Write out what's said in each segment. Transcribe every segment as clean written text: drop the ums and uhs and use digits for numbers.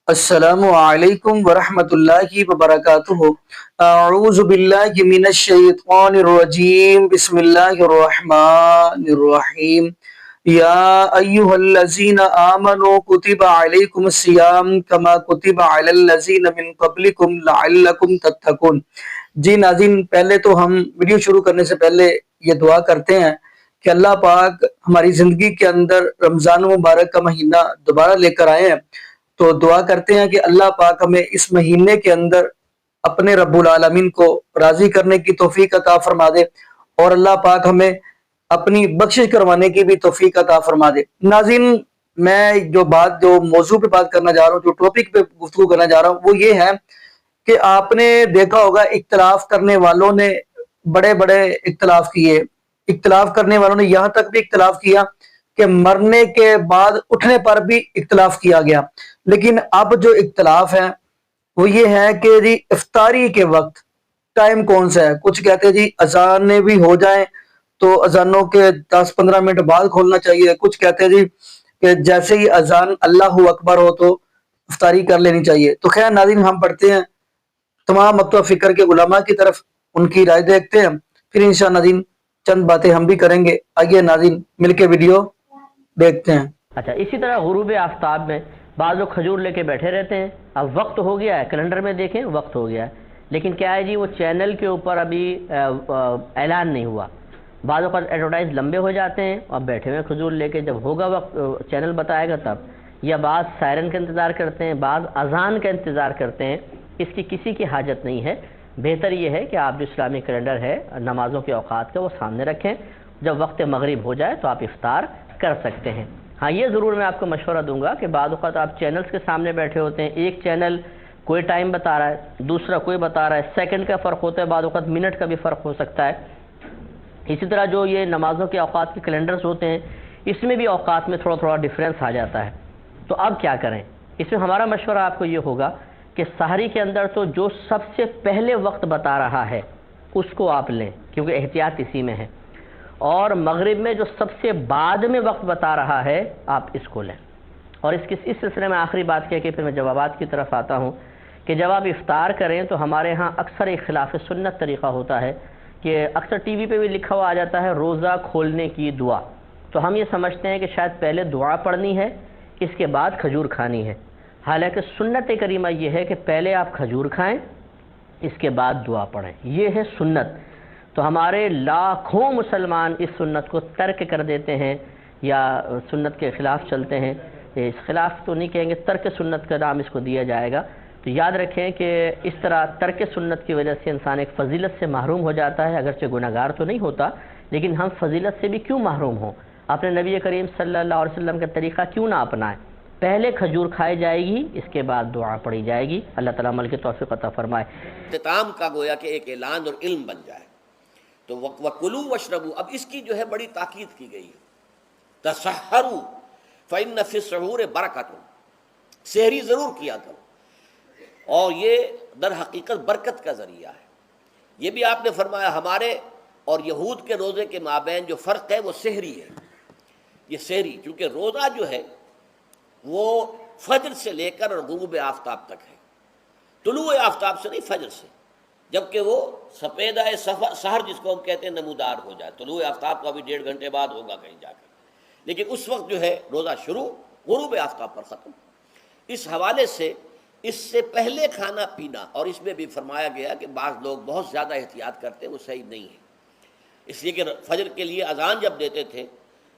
السلام علیکم ورحمۃ اللہ وبرکاتہ۔ اعوذ باللہ من الشیطان الرجیم، بسم اللہ الرحمن الرحیم۔ یا ایہا الذین آمنوا کتب علیکم الصیام کما کتب علی الذین من قبلکم لعلکم تتقون۔ جی ناظرین، پہلے تو ہم ویڈیو شروع کرنے سے پہلے یہ دعا کرتے ہیں کہ اللہ پاک ہماری زندگی کے اندر رمضان مبارک کا مہینہ دوبارہ لے کر آئے ہیں، تو دعا کرتے ہیں کہ اللہ پاک ہمیں اس مہینے کے اندر اپنے رب العالمین کو راضی کرنے کی توفیق عطا فرما دے، اور اللہ پاک ہمیں اپنی بخشش کروانے کی بھی توفیق عطا فرما دے۔ ناظرین، میں جو موضوع پہ بات کرنا جا رہا ہوں، جو ٹاپک پہ گفتگو کرنا جا رہا ہوں، وہ یہ ہے کہ آپ نے دیکھا ہوگا اختلاف کرنے والوں نے بڑے بڑے اختلاف کیے۔ اختلاف کرنے والوں نے یہاں تک بھی اختلاف کیا کہ مرنے کے بعد اٹھنے پر بھی اختلاف کیا گیا۔ لیکن اب جو اختلاف ہے وہ یہ ہے کہ جی افطاری کے وقت ٹائم کون سا ہے۔ کچھ کہتے ہیں جی اذانیں بھی ہو جائیں تو اذانوں کے 10-15 منٹ بعد کھولنا چاہیے، کچھ کہتے ہیں جی کہ جیسے ہی اذان اللہ اکبر ہو تو افطاری کر لینی چاہیے۔ تو خیر ناظرین، ہم پڑھتے ہیں تمام مکتوب فکر کے علماء کی طرف، ان کی رائے دیکھتے ہیں، پھر انشاءاللہ ناظرین چند باتیں ہم بھی کریں گے۔ آئیے ناظرین مل کے ویڈیو دیکھتے ہیں۔ اچھا، اسی طرح غروب آفتاب میں بعض لوگ کھجور لے کے بیٹھے رہتے ہیں۔ اب وقت ہو گیا ہے، کیلنڈر میں دیکھیں وقت ہو گیا ہے، لیکن کیا ہے جی، وہ چینل کے اوپر ابھی اعلان نہیں ہوا۔ بعض اوقات ایڈورٹائز لمبے ہو جاتے ہیں اور بیٹھے ہوئے کھجور لے کے، جب ہوگا وقت چینل بتائے گا تب، یا بعض سائرن کا انتظار کرتے ہیں، بعض اذان کا انتظار کرتے ہیں۔ اس کی کسی کی حاجت نہیں ہے۔ بہتر یہ ہے کہ آپ جو اسلامی کیلنڈر ہے نمازوں کے اوقات کا، وہ سامنے رکھیں۔ جب وقت مغرب ہو جائے تو آپ افطار کر سکتے ہیں۔ ہاں، یہ ضرور میں آپ کو مشورہ دوں گا کہ بعض اوقات آپ چینلز کے سامنے بیٹھے ہوتے ہیں، ایک چینل کوئی ٹائم بتا رہا ہے، دوسرا کوئی بتا رہا ہے، سیکنڈ کا فرق ہوتا ہے، بعض اوقات منٹ کا بھی فرق ہو سکتا ہے۔ اسی طرح جو یہ نمازوں کے اوقات کے کیلنڈرز ہوتے ہیں، اس میں بھی اوقات میں تھوڑا تھوڑا ڈیفرنس آ جاتا ہے۔ تو اب کیا کریں؟ اس میں ہمارا مشورہ آپ کو یہ ہوگا کہ سحری کے اندر تو جو سب سے پہلے وقت بتا رہا ہے اس کو آپ لیں، کیونکہ احتیاط اسی میں ہے، اور مغرب میں جو سب سے بعد میں وقت بتا رہا ہے آپ اس کو لیں۔ اور اس سلسلے میں آخری بات کہہ کے پھر میں جوابات کی طرف آتا ہوں کہ جب آپ افطار کریں تو ہمارے ہاں اکثر ایک خلاف سنت طریقہ ہوتا ہے کہ اکثر ٹی وی پہ بھی لکھا ہوا آ جاتا ہے روزہ کھولنے کی دعا، تو ہم یہ سمجھتے ہیں کہ شاید پہلے دعا پڑھنی ہے، اس کے بعد کھجور کھانی ہے۔ حالانکہ سنت کریمہ یہ ہے کہ پہلے آپ کھجور کھائیں، اس کے بعد دعا پڑھیں، یہ ہے سنت۔ تو ہمارے لاکھوں مسلمان اس سنت کو ترک کر دیتے ہیں یا سنت کے خلاف چلتے ہیں۔ اس خلاف تو نہیں کہیں گے، ترک سنت کا نام اس کو دیا جائے گا۔ تو یاد رکھیں کہ اس طرح ترک سنت کی وجہ سے انسان ایک فضیلت سے محروم ہو جاتا ہے، اگرچہ گناہگار تو نہیں ہوتا، لیکن ہم فضیلت سے بھی کیوں محروم ہوں؟ اپنے نبی کریم صلی اللہ علیہ وسلم کا طریقہ کیوں نہ اپنائیں؟ پہلے کھجور کھائی جائے گی، اس کے بعد دعا پڑھی جائے گی۔ اللہ تعالیٰ عمل کی توفیق عطا فرمائے۔ اختتام کا گویا کہ ایک اعلان اور علم بن جائے تو وَكُلُوا وَاشْرَبُوا، اب اس کی جو ہے بڑی تاکید کی گئی ہے۔ تَسَحَّرُوا فَإِنَّ فِي السَّحُورِ بَرَكَةٌ، سحری ضرور کیا کرو، اور یہ در حقیقت برکت کا ذریعہ ہے۔ یہ بھی آپ نے فرمایا ہمارے اور یہود کے روزے کے مابین جو فرق ہے وہ سحری ہے۔ یہ سحری، چونکہ روزہ جو ہے وہ فجر سے لے کر اور غروب آفتاب تک ہے، طلوع آفتاب سے نہیں، فجر سے، جبکہ وہ سپیدہ سحر جس کو ہم کہتے ہیں نمودار ہو جائے۔ طلوع آفتاب کا بھی 1.5 گھنٹے بعد ہوگا کہیں جا کر، لیکن اس وقت جو ہے روزہ شروع، غروب آفتاب پر ختم۔ اس حوالے سے اس سے پہلے کھانا پینا، اور اس میں بھی فرمایا گیا کہ بعض لوگ بہت زیادہ احتیاط کرتے ہیں، وہ صحیح نہیں ہے، اس لیے کہ فجر کے لیے اذان جب دیتے تھے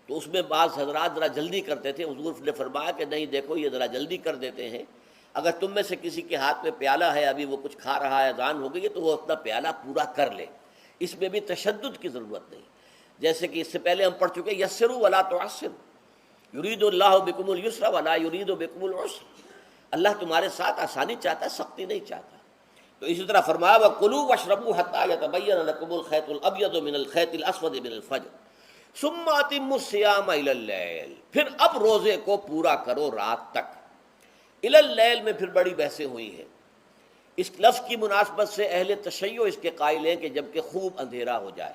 تو اس میں بعض حضرات ذرا جلدی کرتے تھے۔ حضور نے فرمایا کہ نہیں، دیکھو یہ ذرا جلدی کر دیتے ہیں، اگر تم میں سے کسی کے ہاتھ میں پیالہ ہے، ابھی وہ کچھ کھا رہا ہے، اذان ہو گئی ہے، تو وہ اپنا پیالہ پورا کر لے۔ اس میں بھی تشدد کی ضرورت نہیں، جیسے کہ اس سے پہلے ہم پڑھ چکے یسروا ولا تعسروا، یرید اللہ بکم الیسر ولا یرید بکم العسر، اللہ تمہارے ساتھ آسانی چاہتا ہے، سختی نہیں چاہتا۔ تو اسی طرح فرمایا وَكُلُوا وَاشْرَبُوا حَتَّىٰ يَتَبَيَّنَ لَكُمُ الْخَيْطُ الْأَبْيَضُ مِنَ الْخَيْطِ الْأَسْوَدِ مِنَ الْفَجْرِ ثُمَّ أَتِمُّوا الصِّيَامَ إِلَى اللَّيْلِ، پھر اب روزے کو پورا کرو رات تک۔ اِلَى اللَّيْلِ میں پھر بڑی بحثیں ہوئی ہیں۔ اس لفظ کی مناسبت سے اہل تشیع اس کے قائل ہیں کہ جب کہ خوب اندھیرا ہو جائے،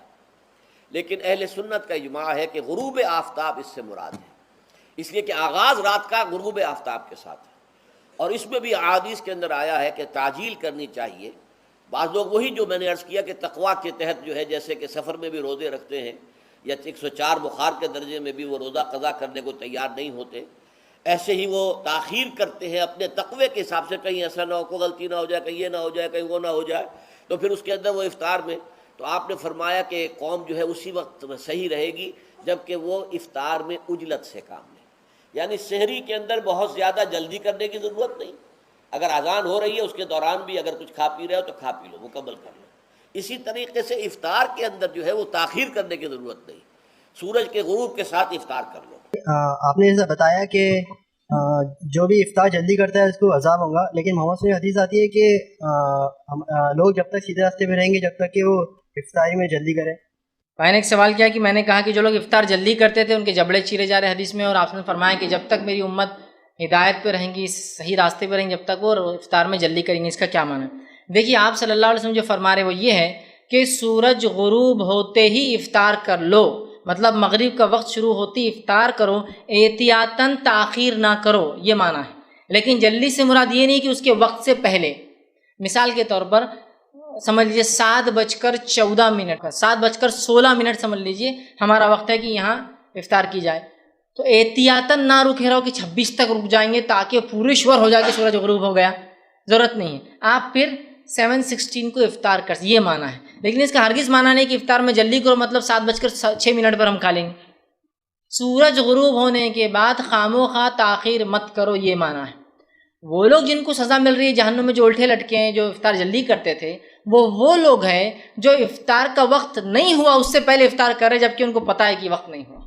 لیکن اہل سنت کا اجماع ہے کہ غروب آفتاب اس سے مراد ہے، اس لیے کہ آغاز رات کا غروب آفتاب کے ساتھ ہے، اور اس میں بھی احادیث کے اندر آیا ہے کہ تعجیل کرنی چاہیے. بعض لوگ وہی جو میں نے عرض کیا کہ تقویٰ کے تحت جو ہے جیسے کہ سفر میں بھی روزے رکھتے ہیں یا 104 بخار کے درجے میں بھی وہ روزہ قضا کرنے کو تیار نہیں ہوتے، ایسے ہی وہ تاخیر کرتے ہیں اپنے تقوی کے حساب سے، کہیں ایسا نہ ہو، کوئی غلطی نہ ہو جائے، کہیں یہ نہ ہو جائے، کہیں وہ نہ ہو جائے، تو پھر اس کے اندر وہ افطار میں. تو آپ نے فرمایا کہ قوم جو ہے اسی وقت صحیح رہے گی جبکہ وہ افطار میں عجلت سے کام لے. یعنی سحری کے اندر بہت زیادہ جلدی کرنے کی ضرورت نہیں، اگر اذان ہو رہی ہے اس کے دوران بھی اگر کچھ کھا پی رہے ہو تو کھا پی لو، مکمل کر لو. اسی طریقے سے افطار کے اندر جو ہے وہ تاخیر کرنے کی ضرورت نہیں، سورج کے غروب کے ساتھ افطار کر لو. آپ نے جیسا بتایا کہ جو بھی افطار جلدی کرتا ہے اس کو عذاب ہوگا، لیکن محمد صلی اللہ علیہ وسلم حدیث آتی ہے کہ لوگ جب تک سیدھے راستے پہ رہیں گے جب تک کہ وہ افطاری میں جلدی کریں. بھائی نے ایک سوال کیا کہ میں نے کہا کہ جو لوگ افطار جلدی کرتے تھے ان کے جبڑے چیرے جا رہے حدیث میں، اور آپ نے فرمایا کہ جب تک میری امت ہدایت پہ رہیں گی، صحیح راستے پہ رہیں گی، جب تک وہ افطار میں جلدی کریں گے. اس کا کیا معنی ہے؟ دیکھیے آپ صلی اللہ علیہ وسلم جو فرما رہے وہ یہ ہے کہ سورج غروب ہوتے ہی افطار کر لو، مطلب مغرب کا وقت شروع ہوتی افطار کرو، احتیاطاً تاخیر نہ کرو، یہ معنی ہے. لیکن جلدی سے مراد یہ نہیں کہ اس کے وقت سے پہلے. مثال کے طور پر سمجھ لیجیے 7:14 7:16 سمجھ لیجیے ہمارا وقت ہے کہ یہاں افطار کی جائے، تو احتیاطاً نہ رکے رہو کہ 26 تک رک جائیں گے تاکہ پورے شور ہو جائے کہ سورج غروب ہو گیا. ضرورت نہیں ہے، آپ پھر 7:16 کو افطار کر، یہ معنی ہے. لیکن اس کا ہرگز معنی نہیں کہ افطار میں جلدی کرو مطلب 7:06 پر ہم کھا لیں گے. سورج غروب ہونے کے بعد خاموخواہ تاخیر مت کرو، یہ معنی ہے. وہ لوگ جن کو سزا مل رہی ہے جہنم میں جو الٹے لٹکے ہیں، جو افطار جلدی کرتے تھے، وہ لوگ ہیں جو افطار کا وقت نہیں ہوا اس سے پہلے افطار کر رہے جبکہ ان کو پتہ ہے کہ وقت نہیں ہوا.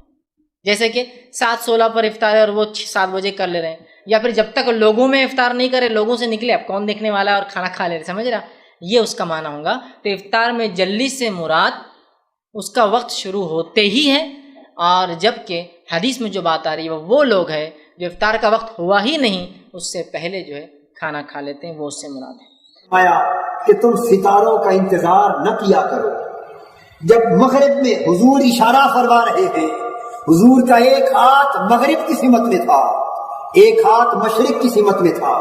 جیسے کہ 7:16 پر افطار ہے اور وہ 7 بجے کر لے رہے ہیں، یا پھر جب تک لوگوں میں افطار نہیں کرے، لوگوں سے نکلے اب کون دیکھنے والا ہے اور کھانا کھا لے رہے، سمجھ رہا؟ یہ اس کا معنی ہوگا. تو افطار میں جلدی سے مراد اس کا وقت شروع ہوتے ہی ہے، اور جبکہ حدیث میں جو بات آ رہی ہے وہ لوگ ہیں جو افطار کا وقت ہوا ہی نہیں اس سے پہلے جو ہے کھانا کھا لیتے ہیں، وہ اس سے مراد ہے. آیا کہ تم ستاروں کا انتظار نہ کیا کرو. جب مغرب میں حضور اشارہ فرما رہے ہیں، حضور کا ایک ہاتھ مغرب کی سمت میں تھا، ایک ہاتھ مشرق کی سمت میں تھا.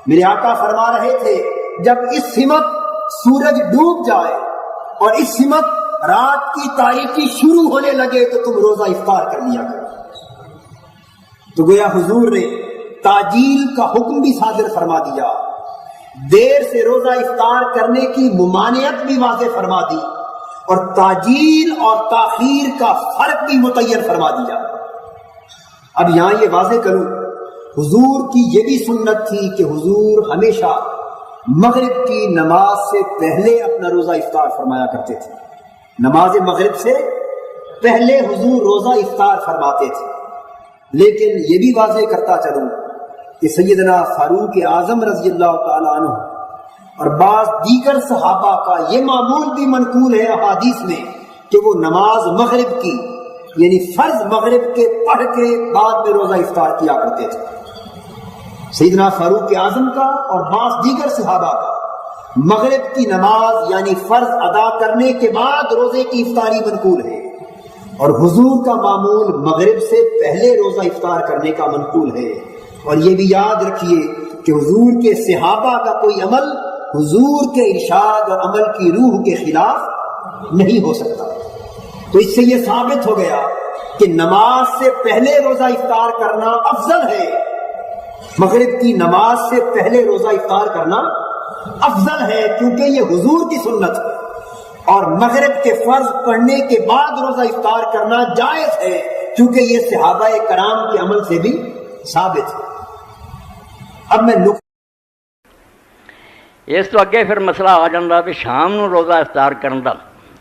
میرے آقا فرما رہے تھے جب اس سمت سورج ڈوب جائے اور اس سمت رات کی تاریکی شروع ہونے لگے تو تم روزہ افطار کر لیا کرو. تو گویا حضور نے تاجیل کا حکم بھی صادر فرما دیا، دیر سے روزہ افطار کرنے کی ممانعت بھی واضح فرما دی، اور تاجیل اور تاخیر کا فرق بھی متعین فرما دیا. اب یہاں یہ واضح کروں، حضور کی یہ بھی سنت تھی کہ حضور ہمیشہ مغرب کی نماز سے پہلے اپنا روزہ افطار فرمایا کرتے تھے. نماز مغرب سے پہلے حضور روزہ افطار فرماتے تھے. لیکن یہ بھی واضح کرتا چلوں کہ سیدنا فاروق اعظم رضی اللہ تعالیٰ عنہ اور بعض دیگر صحابہ کا یہ معمول بھی منقول ہے احادیث میں کہ وہ نماز مغرب کی یعنی فرض مغرب کے پڑھ کے بعد میں روزہ افطار کیا کرتے تھے. سیدنا فاروق اعظم کا اور بعض دیگر صحابہ کا مغرب کی نماز یعنی فرض ادا کرنے کے بعد روزے کی افطاری منقول ہے، اور حضور کا معمول مغرب سے پہلے روزہ افطار کرنے کا منقول ہے. اور یہ بھی یاد رکھیے کہ حضور کے صحابہ کا کوئی عمل حضور کے ارشاد اور عمل کی روح کے خلاف نہیں ہو سکتا. تو اس سے یہ ثابت ہو گیا کہ نماز سے پہلے روزہ افطار کرنا افضل ہے. مغرب کی نماز سے پہلے روزہ افطار کرنا افضل ہے کیونکہ یہ حضور کی سنت ہے، اور مغرب کے فرض پڑھنے کے بعد روزہ افطار کرنا جائز ہے کیونکہ یہ صحابہ کرام کے عمل سے بھی ثابت ہے. اب میں اس تو اگے پھر مسئلہ آ جاتا بھی شام نو روزہ افطار کرن دا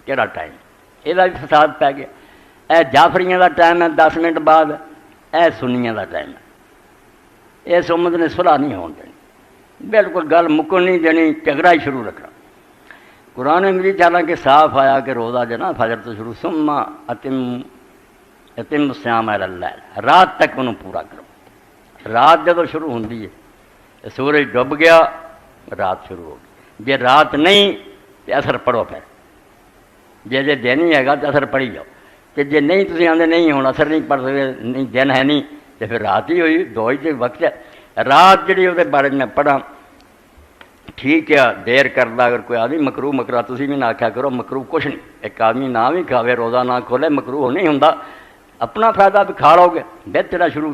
کہڑا ٹائم، یہ بھی فساد پی گیا. اے جعفریاں دا ٹائم ہے 10 منٹ بعد، اے سنیاں دا ٹائم ہے. اس امت نے صلح نہیں ہون دینی، بالکل گل مکن نہیں دینی، جھگڑا ہی شروع رکھنا. قرآن مجید حالانکہ صاف آیا کہ روزہ جو نا فجر تو شروع، ثم اتم الصیام الی اللیل، رات تک انہوں پورا کرو. رات جب شروع ہوندی ہے سورج ڈب گیا رات شروع ہو گئی. جے رات نہیں تو اثر پڑھو، پھر جے دن ہی ہے تو اثر پڑھی جاؤ. کہ جے نہیں تھی آدھے نہیں ہوں اثر نہیں پڑھ سکتے، نہیں دن ہے نہیں تو پھر رات ہی ہوئی، دو ہی وقت ہے. رات جڑی وہ بارے میں پڑھا ٹھیک ہے دیر کردا اگر کوئی آدمی مکروہ مکرا تسی بھی نہ آکھیا کرو مکروہ کچھ نہیں، ایک آدمی نہ بھی کھاوے روزہ نہ کھولے مکروہ نہیں ہوندا، اپنا فائدہ بھی کھا لو گے بہتر شروع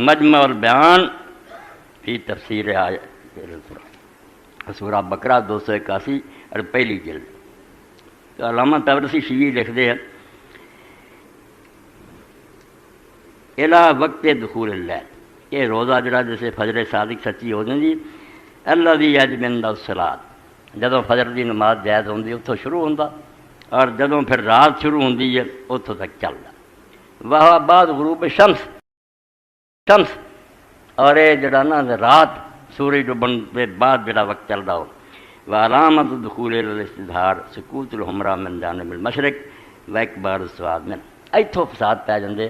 مجمع البیان فی تفسیر سورہ بقرہ 281 اور پہلی جلد۔ تو علامہ طبرسی شیعی لکھتے ہیں الا وقت دخول اللیل، یہ روزہ جڑا جیسے فجر صادق سچی ہو جاتی الذی یجب عند الصلاۃ، جدوں فجر دی نماز جائز ہوندی اتوں شروع ہوندا اور جدوں پھر رات شروع ہوندی ہے اتوں تک چلدا، وہ بعد غروب شمس اور یہ جڑا نا رات سورج ڈبن کے بعد جڑا وقت چلدا ہو، وعلامت دخول الاستظہار سکوت الحمرہ من جانب المشرق و اکبار السواد من، ایتھوں فساد پی جاندے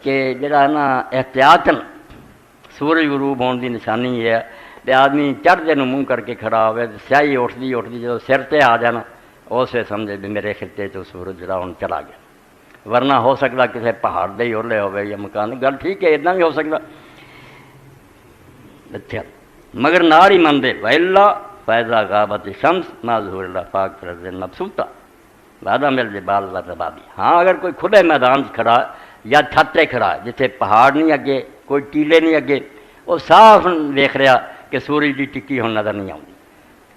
کہ جڑا نا احتیاطاً سورج غروب ہونے کی نشانی ہے کہ آدمی چڑھتے منہ کر کے کھڑا ہوئے سیاہی اٹھتی جب سر تے آ جانا اس سے سمجھے بھی میرے خطے تو سورج جڑا ہوں چلا گیا، ورنہ ہو سکتا کسی پہاڑ دے ہی اولے ہوئے یا مکان، گل ٹھیک ہے اتنا بھی ہو سکتا اچھا، مگر نار ہی مندے ویلا فیضا غابت شمس ما ظہور الافاق فرض مبسوطہ وعدہ مل جبال و ربابی، ہاں اگر کوئی کھلے میدان کھڑا یا چھت تے کھڑا جتھے پہاڑ نہیں اگے کوئی ٹیلے نہیں اگے، وہ صاف دیکھ رہا کہ سورج کی ٹکی ہوں نظر نہیں آتی،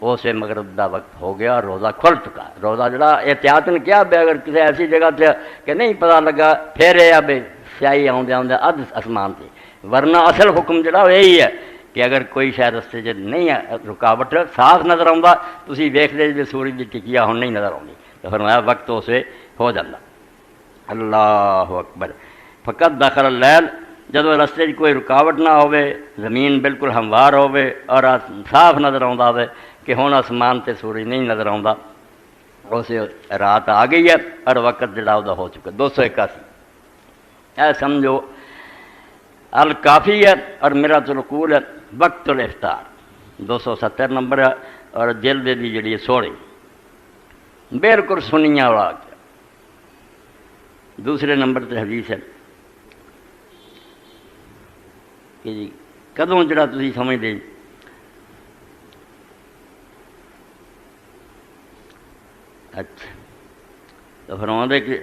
اسے مغرب دا وقت ہو گیا، روزہ کھل چکا، روزہ جڑا احتیاط نے کیا بے اگر کسی ایسی جگہ تے کہ نہیں پتہ لگا پھر یہ بے سیاہی آدھے آدھے ادھ آسمان سے، ورنہ اصل حکم جڑا یہی ہے کہ اگر کوئی شاید رستے چ نہیں ہے رکاوٹ صاف نظر آتا تسی ویکھ دے جی سورج کی ٹکیا ہوں نہیں نظر آتی تو فرمایا وقت اسے ہو جاتا۔ اللہ اکبر، فقط داخل اللیل جدو رستے کوئی رکاوٹ نہ ہوئے، زمین بالکل ہموار ہوئے اور صاف نظر آتا ہوئے کہ ہوں آسمان تے سورج نہیں نظر آتا، اسے رات آ گئی ہے اور وقت جڑا وہ ہو چکا۔ 281 اے سمجھو الکافی ہے اور میرۃ العقول ہے وقت الافطار 270 نمبر ہے اور جلد دی جڑی 16 بالکل سنیاں والا۔ دوسرے نمبر تے حدیث ہے کہ جی کدوں جڑا تسی سمجھ دے اچھا تو فرماتے کہ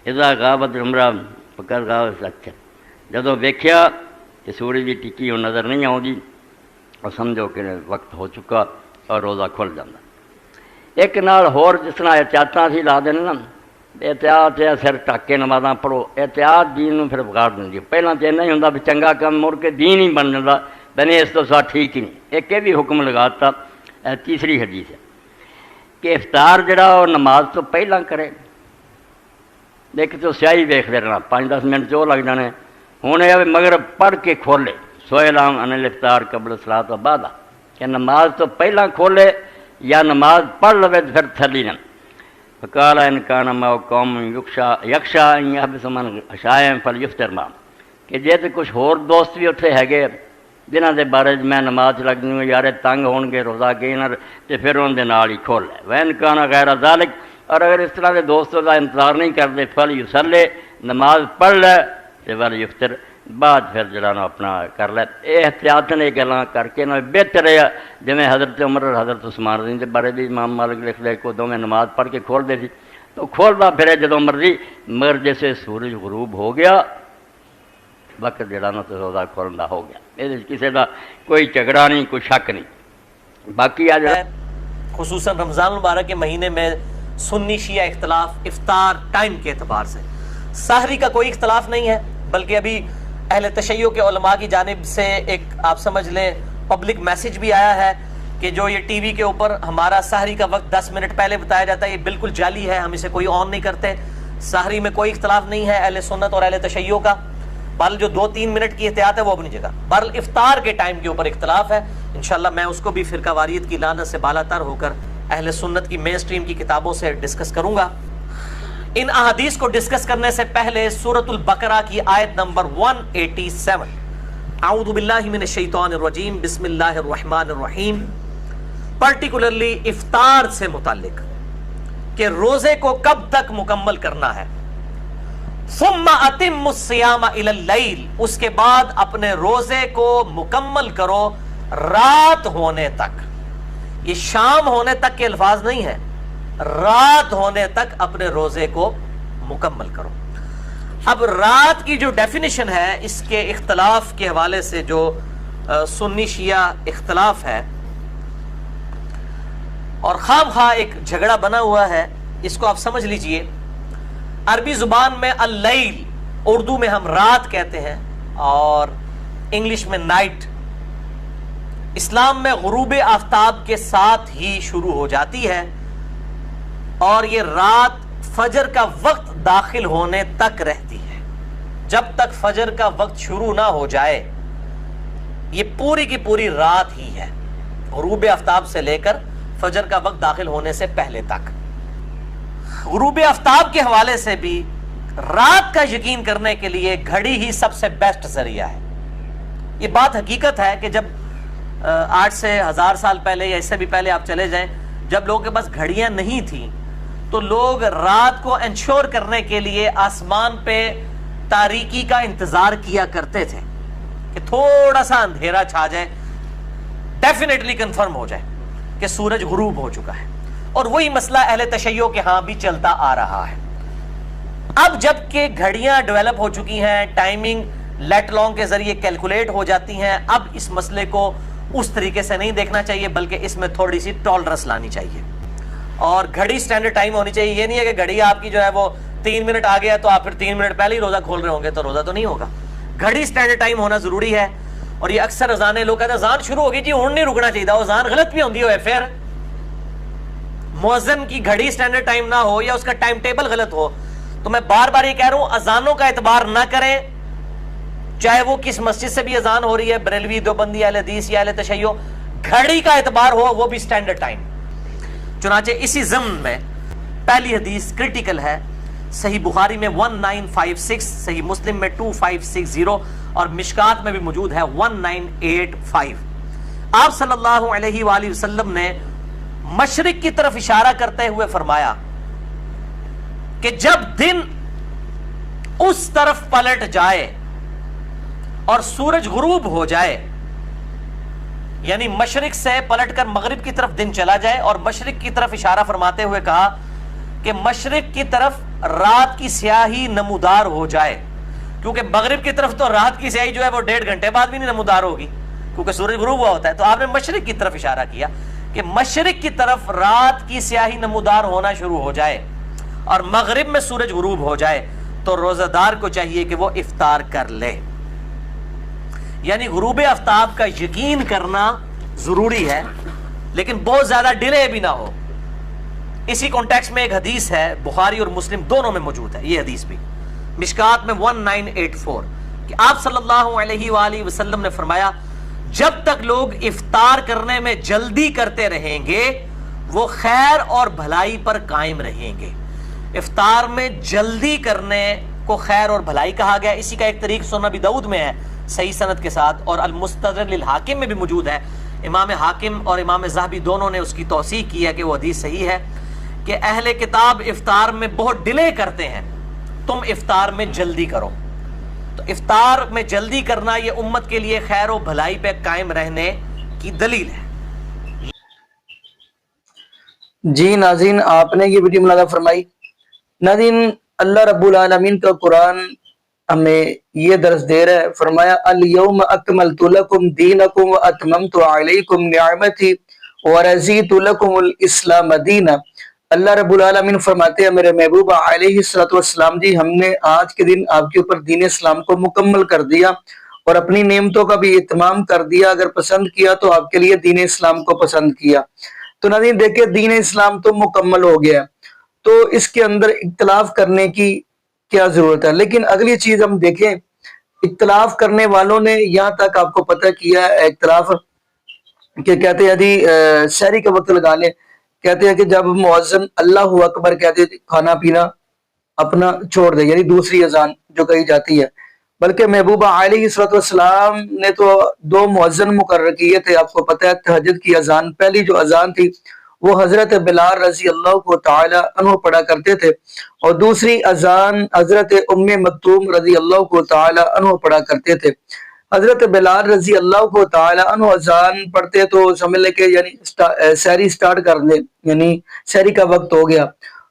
اذا غابت العمرہ فقط غابت، اچھا جدو ویکھیا کہ سورج کی ٹکی وہ نظر نہیں آتی اور سمجھو کہ وقت ہو چکا اور روزہ کھل جاتا۔ ایک نال ہور جس طرح احتیاطاں سی لا دینا نا، احتیاط ہے سر ٹک کے نمازاں پڑھو، احتیاط دین نوں پھر بگاڑ دینی، پہلاں تو اینا ہی ہوندا بھی چنگا کم مڑ کے دین ہی بن جاتا، بنے اس تو سوا ٹھیک ہی نہیں۔ ایک یہ بھی حکم لگاتا، تیسری حدیث ہے کہ افطار جڑا وہ نماز تو پہلاں کرے، دیکھ تو سیاہی ویکھ دے رہنا 5-10 منٹ جو لگ جانے، ہوں یہ مغرب پڑھ کے کھولے سوئلام ان الافطار قبل الصلاۃ و بعد، کہ نماز تو پہلاں کھولے یا نماز پڑھ لوے پھر تھلی نہ۔ فقال ان کان معه قوم یخشى ان يحبس من عشاء فليفطر معهم، کہ جے تے کچھ ہور دوست بھی اتنے ہے جنہاں دے بارے میں نماز لگ دوں یار تنگ ہون گے روزہ گئے تے پھر ان دے نال ہی کھول لے۔ وین کان غیر ذالک، اور اگر اس طرح کے دوستوں کا انتظار نہیں کرتے فلیصلی، نماز پڑھ لے تے ولیفطر، بعد پھر جڑا نا اپنا کر لے۔ یہ احتیاطاً یہ گلاں کر کے نا بہتر ہے جویں حضرت عمر اور حضرت عثمان رضی کے بارے بھی امام مالک لکھ لے کو دونوں نماز پڑھ کے کھول دے سی تو کھولتا پھرے جدوں مرضی، مگر جیسے سورج غروب ہو گیا وقت جڑا نا تو روزہ کھولن دا ہو گیا، یہ کسی کا کوئی جھگڑا نہیں کوئی شک نہیں۔ باقی آ جڑا خصوصاً رمضان المبارک کے مہینے میں سنی شیعہ اختلاف افطار ٹائم کے اعتبار سے، سحری کا کوئی اختلاف نہیں ہے، بلکہ ابھی اہل تشیع کے علماء کی جانب سے ایک آپ سمجھ لیں پبلک میسج بھی آیا ہے کہ جو یہ ٹی وی کے اوپر ہمارا سحری کا وقت 10 منٹ پہلے بتایا جاتا ہے یہ بالکل جعلی ہے، ہم اسے کوئی آن نہیں کرتے، سحری میں کوئی اختلاف نہیں ہے اہل سنت اور اہل تشیع کا، بل جو 2-3 منٹ کی احتیاط ہے وہ اپنی جگہ، بہرحال افطار کے ٹائم کے اوپر اختلاف ہے، انشاءاللہ میں اس کو بھی فرقہ واریت کی لعنت سے بالا تر ہو کر اہل سنت کی مین سٹریم کی کتابوں سے ڈسکس کروں گا۔ ان احادیث کو ڈسکس کرنے سے پہلے سورۃ البقرہ کی آیت نمبر 187، اعوذ باللہ من الشیطان الرجیم بسم اللہ الرحمن الرحیم، پرٹیکولرلی افطار سے متعلق کہ روزے کو کب تک مکمل کرنا ہے، ثم اتم الصیام الی اللیل، اس کے بعد اپنے روزے کو مکمل کرو رات ہونے تک. یہ شام ہونے تک کے الفاظ نہیں ہیں، رات ہونے تک اپنے روزے کو مکمل کرو. اب رات کی جو ڈیفینیشن ہے، اس کے اختلاف کے حوالے سے جو سنی شیعہ اختلاف ہے اور خام خواہ ایک جھگڑا بنا ہوا ہے، اس کو آپ سمجھ لیجئے. عربی زبان میں اللیل، اردو میں ہم رات کہتے ہیں اور انگلش میں نائٹ. اسلام میں غروب آفتاب کے ساتھ ہی شروع ہو جاتی ہے اور یہ رات فجر کا وقت داخل ہونے تک رہتی ہے. جب تک فجر کا وقت شروع نہ ہو جائے یہ پوری کی پوری رات ہی ہے، غروب آفتاب سے لے کر فجر کا وقت داخل ہونے سے پہلے تک. غروب آفتاب کے حوالے سے بھی رات کا یقین کرنے کے لیے گھڑی ہی سب سے بیسٹ ذریعہ ہے. یہ بات حقیقت ہے کہ جب 8 سے 1000 سال پہلے یا اس سے بھی پہلے آپ چلے جائیں، جب لوگوں کے پاس گھڑیاں نہیں تھیں تو لوگ رات کو انشور کرنے کے لیے آسمان پہ تاریکی کا انتظار کیا کرتے تھے کہ تھوڑا سا اندھیرا چھا جائے، ڈیفینیٹلی کنفرم ہو جائے کہ سورج غروب ہو چکا ہے. اور وہی مسئلہ اہل تشیع کے ہاں بھی چلتا آ رہا ہے. اب جب کہ گھڑیاں ڈیولپ ہو چکی ہیں، ٹائمنگ لیٹ لانگ کے ذریعے کیلکولیٹ ہو جاتی ہیں، اب اس مسئلے کو اس طریقے سے نہیں دیکھنا چاہیے بلکہ اس میں تھوڑی سی ٹالرنس لانی چاہیے. اور گھڑی سٹینڈرڈ ٹائم ہونی چاہیے. یہ نہیں ہے کہ گھڑی آپ کی جو ہے وہ 3 منٹ آ گیا تو آپ پھر 3 منٹ پہلے ہی روزہ کھول رہے ہوں گے تو روزہ تو نہیں ہوگا. گھڑی سٹینڈرڈ ٹائم ہونا ضروری ہے. اور یہ اکثر اذانیں لوگ کہتے ہیں اذان شروع ہوگی جی ہوں نہیں رکنا چاہیے، وہ اذان غلط بھی ہوندی ہوئے. پھر مؤذن کی گھڑی سٹینڈرڈ ٹائم نہ ہو یا اس کا ٹائم ٹیبل غلط ہو تو میں بار بار یہ کہہ رہا ہوں اذانوں کا اعتبار نہ کریں، چاہے وہ کس مسجد سے بھی اذان ہو رہی ہے، بریلوی، دیوبندی، اہل حدیث یا اہل تشیع، گھڑی کا اعتبار ہو وہ بھی سٹینڈرڈ ٹائم. چنانچہ اسی ضمن میں پہلی حدیث کرٹیکل ہے، صحیح بخاری میں 1956، صحیح مسلم میں 2560 اور مشکات میں بھی موجود ہے 1985. آپ صلی اللہ علیہ وآلہ وسلم نے مشرق کی طرف اشارہ کرتے ہوئے فرمایا کہ جب دن اس طرف پلٹ جائے اور سورج غروب ہو جائے، یعنی مشرق سے پلٹ کر مغرب کی طرف دن چلا جائے، اور مشرق کی طرف اشارہ فرماتے ہوئے کہا کہ مشرق کی طرف رات کی سیاہی نمودار ہو جائے، کیونکہ مغرب کی طرف تو رات کی سیاہی جو ہے وہ 1.5 گھنٹے بعد بھی نہیں نمودار ہوگی کیونکہ سورج غروب ہوا ہوتا ہے. تو آپ نے مشرق کی طرف اشارہ کیا کہ مشرق کی طرف رات کی سیاہی نمودار ہونا شروع ہو جائے اور مغرب میں سورج غروب ہو جائے تو روزہ دار کو چاہیے کہ وہ افطار کر لے. یعنی غروب آفتاب کا یقین کرنا ضروری ہے لیکن بہت زیادہ ڈیلے بھی نہ ہو. اسی کانٹیکسٹ میں ایک حدیث ہے، بخاری اور مسلم دونوں میں موجود ہے یہ حدیث بھی، مشکات میں 1984، کہ آپ صلی اللہ علیہ وآلہ وسلم نے فرمایا جب تک لوگ افطار کرنے میں جلدی کرتے رہیں گے وہ خیر اور بھلائی پر قائم رہیں گے. افطار میں جلدی کرنے کو خیر اور بھلائی کہا گیا. اسی کا ایک طریق سنن ابی داؤد میں ہے صحیح سند کے ساتھ، اور المستدرک للحاکم میں بھی موجود ہے. امام حاکم اور امام ذہبی دونوں نے اس کی توثیق کی ہے کہ وہ حدیث صحیح ہے کہ اہل کتاب افطار میں بہت ڈیلے کرتے ہیں، تم افطار میں جلدی کرو. تو افطار میں جلدی کرنا یہ امت کے لیے خیر و بھلائی پہ قائم رہنے کی دلیل ہے. جی ناظرین، آپ نے یہ ویڈیو ملاحظہ فرمائی. ناظرین، اللہ رب العالمین کا قرآن ہمیں یہ درس دے رہا ہے، فرمایا الیوم اکملت لکم دینکم واتممت علیکم نعمتی ورضیت لکم الاسلام دینا. اللہ رب العالمین فرماتے ہیں میرے محبوب علیہ السلام جی، ہم نے آج کے دن آپ کے اوپر دین اسلام کو مکمل کر دیا اور اپنی نعمتوں کا بھی اتمام کر دیا. اگر پسند کیا تو آپ کے لیے دین اسلام کو پسند کیا. تو ناظرین دیکھیں، دین اسلام تو مکمل ہو گیا تو اس کے اندر اختلاف کرنے کی کیا ضرورت ہے. لیکن اگلی چیز ہم دیکھیں، اختلاف کرنے والوں نے یہاں تک آپ کو پتہ کیا اختلاف کہ کہتے ہیں جی سحری کا وقت لگا لیں، کہتے ہیں کہ جب مؤذن اللہ اکبر کہتے ہیں کھانا پینا اپنا چھوڑ دے، یعنی دوسری اذان جو کہی جاتی ہے. بلکہ محبوبہ علیہ السلام نے تو 2 مؤذن مقرر کیے تھے. آپ کو پتہ ہے تہجد کی اذان، پہلی جو اذان تھی وہ حضرت بلال رضی اللہ تعالی عنہ پڑھا کرتے تھے، اور دوسری اذان حضرت ام مکتوم رضی اللہ تعالی عنہ پڑھا کرتے تھے۔ حضرت بلال رضی اللہ تعالی عنہ اذان پڑھتے تو سمجھ لے کہ یعنی سحری سٹارٹ کر دیں، یعنی سحری کا وقت ہو گیا،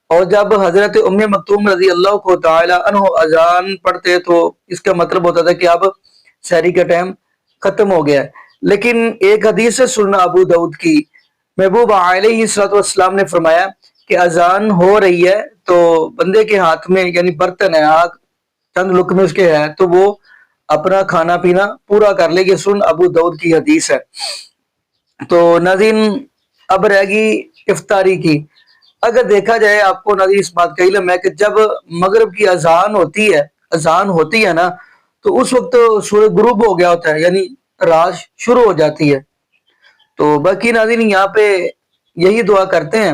اور جب حضرت ام مکتوم رضی اللہ تعالی عنہ اذان پڑھتے تو اس کا مطلب ہوتا تھا کہ اب سحری کا ٹائم ختم ہو گیا ہے۔ لیکن ایک حدیث ہے سنن ابو داؤد کی، محبوب علیہ الصلوۃ والسلام نے فرمایا کہ اذان ہو رہی ہے تو بندے کے ہاتھ میں یعنی برتن ہے، آگ چند لقمے اس کے ہے، تو وہ اپنا کھانا پینا پورا کر لے گی۔ سنن ابو داؤد کی حدیث ہے۔ تو ناظرین اب رہ گئی افطاری کی۔ اگر دیکھا جائے، آپ کو ناظرین اس بات کا علم ہے کہ جب مغرب کی اذان ہوتی ہے نا، تو اس وقت سورج غروب ہو گیا ہوتا ہے، یعنی رات شروع ہو جاتی ہے۔ تو باقی ناظرین یہاں پہ یہی دعا کرتے ہیں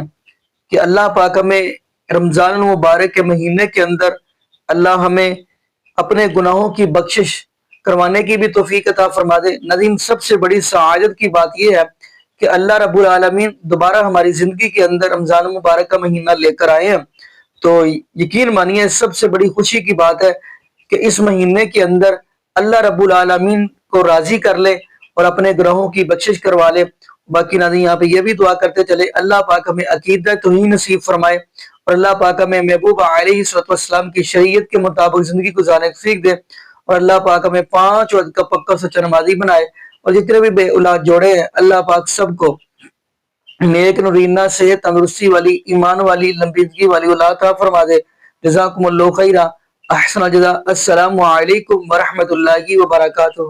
کہ اللہ پاک ہمیں رمضان المبارک کے مہینے کے اندر اللہ ہمیں اپنے گناہوں کی بخشش کروانے کی بھی توفیق عطا فرما دے۔ ناظرین سب سے بڑی سعادت کی بات یہ ہے کہ اللہ رب العالمین دوبارہ ہماری زندگی کے اندر رمضان المبارک کا مہینہ لے کر آئے ہیں، تو یقین مانیے سب سے بڑی خوشی کی بات ہے کہ اس مہینے کے اندر اللہ رب العالمین کو راضی کر لے اور اپنے گناہوں کی بخشش کروا لے۔ باقی ناظرین یہاں پہ یہ بھی دعا کرتے چلے اللہ پاک ہمیں عقیدہ توحید نصیب فرمائے، اور اللہ پاک ہمیں محبوب علیہ الصلوۃ والسلام کی شریعت کے مطابق زندگی گزارنے کی توفیق دے، اور اللہ پاک ہمیں 5 وقت کا پکا سچا نمازی بنائے، اور جتنے بھی بے اولاد جوڑے ہیں اللہ پاک سب کو نیک نورینہ صحت تندرستی والی ایمان والی لمبی زندگی والی اولاد عطا فرما دے۔ جزاکم اللہ خیرا، احسن الجزاء۔ السلام علیکم ورحمۃ اللہ وبرکاتہ۔